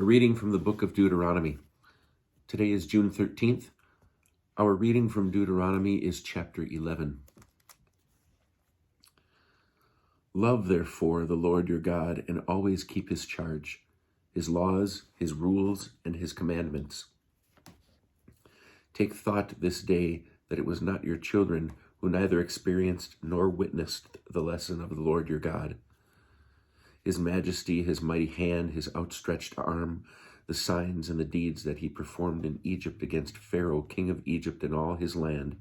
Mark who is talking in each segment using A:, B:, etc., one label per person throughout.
A: A reading from the book of Deuteronomy. Today is June 13th. Our reading from Deuteronomy is chapter 11. Love, therefore, the Lord your God, and always keep his charge, his laws, his rules, and his commandments. Take thought this day that it was not your children who neither experienced nor witnessed the lesson of the Lord your God. His majesty, his mighty hand, his outstretched arm, the signs and the deeds that he performed in Egypt against Pharaoh, king of Egypt, and all his land,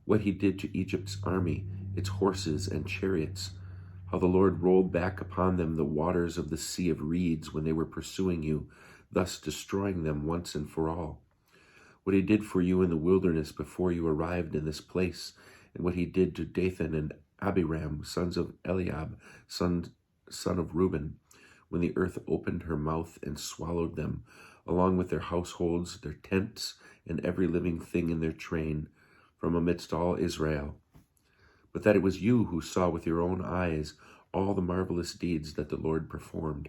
A: what he did to Egypt's army, its horses and chariots, how the Lord rolled back upon them the waters of the sea of reeds when they were pursuing you, thus destroying them once and for all. What he did for you in the wilderness before you arrived in this place, and what he did to Dathan and Abiram, sons of Eliab, son of Reuben, when the earth opened her mouth and swallowed them, along with their households, their tents, and every living thing in their train, from amidst all Israel. But that it was you who saw with your own eyes all the marvelous deeds that the Lord performed.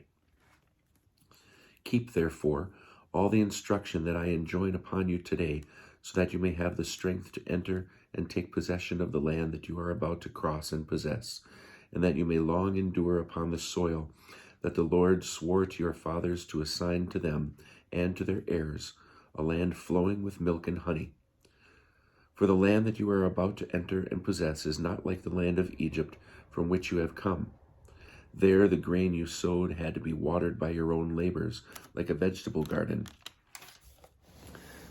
A: Keep, therefore, all the instruction that I enjoin upon you today, so that you may have the strength to enter and take possession of the land that you are about to cross and possess, and that you may long endure upon the soil that the Lord swore to your fathers to assign to them and to their heirs, a land flowing with milk and honey. For the land that you are about to enter and possess is not like the land of Egypt from which you have come. There the grain you sowed had to be watered by your own labors, like a vegetable garden.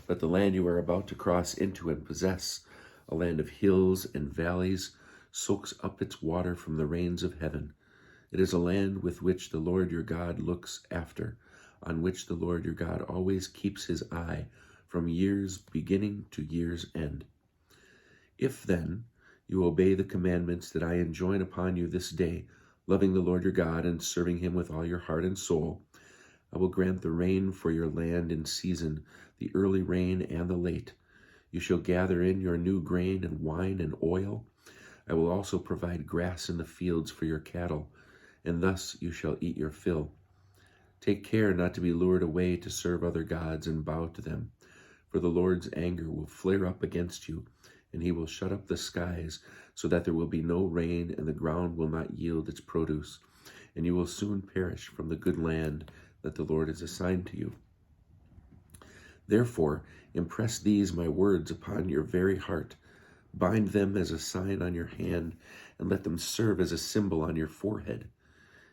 A: But the land you are about to cross into and possess, a land of hills and valleys, soaks up its water from the rains of heaven. It is a land with which the Lord your God looks after, on which the Lord your God always keeps his eye from year's beginning to year's end. If then you obey the commandments that I enjoin upon you this day, loving the Lord your God and serving him with all your heart and soul, I will grant the rain for your land in season, the early rain and the late. You shall gather in your new grain and wine and oil. I will also provide grass in the fields for your cattle, and thus you shall eat your fill. Take care not to be lured away to serve other gods and bow to them, for the Lord's anger will flare up against you, and he will shut up the skies so that there will be no rain, and the ground will not yield its produce, and you will soon perish from the good land that the Lord has assigned to you. Therefore, impress these my words upon your very heart. Bind them as a sign on your hand, and let them serve as a symbol on your forehead.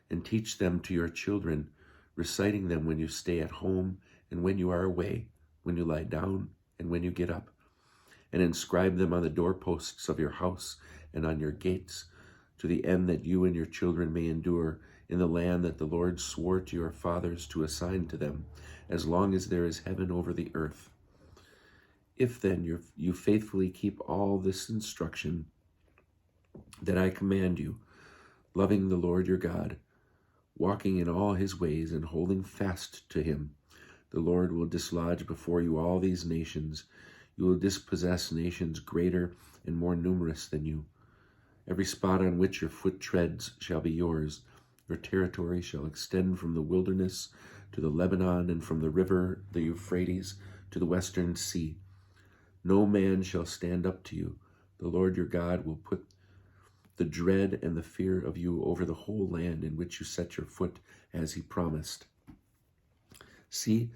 A: And teach them to your children, reciting them when you stay at home and when you are away, when you lie down and when you get up. And inscribe them on the doorposts of your house and on your gates, to the end that you and your children may endure in the land that the Lord swore to your fathers to assign to them, as long as there is heaven over the earth. If then you faithfully keep all this instruction that I command you, loving the Lord your God, walking in all his ways and holding fast to him, the Lord will dislodge before you all these nations. You will dispossess nations greater and more numerous than you. Every spot on which your foot treads shall be yours. Your territory shall extend from the wilderness to the Lebanon, and from the river, the Euphrates, to the western sea. No man shall stand up to you. The Lord your God will put the dread and the fear of you over the whole land in which you set your foot, as he promised. See,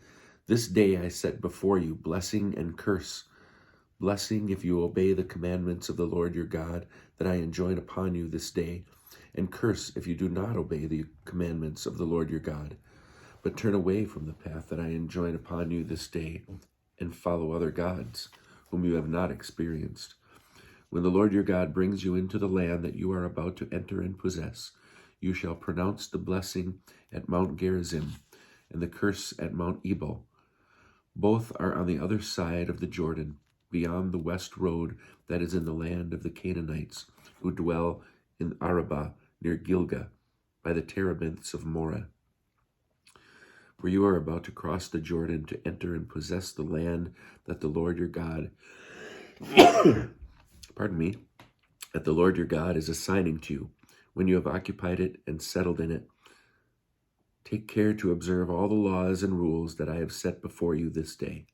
A: this day I set before you blessing and curse. Blessing if you obey the commandments of the Lord your God that I enjoin upon you this day, and curse if you do not obey the commandments of the Lord your God, but turn away from the path that I enjoin upon you this day, and follow other gods, whom you have not experienced. When the Lord your God brings you into the land that you are about to enter and possess, you shall pronounce the blessing at Mount Gerizim and the curse at Mount Ebal. Both are on the other side of the Jordan, beyond the west road that is in the land of the Canaanites, who dwell in Arabah near Gilgal, by the terebinths of Moreh. For you are about to cross the Jordan to enter and possess the land that the Lord your God that the Lord your God is assigning to you. When you have occupied it and settled in it, Take care to observe all the laws and rules that I have set before you this day.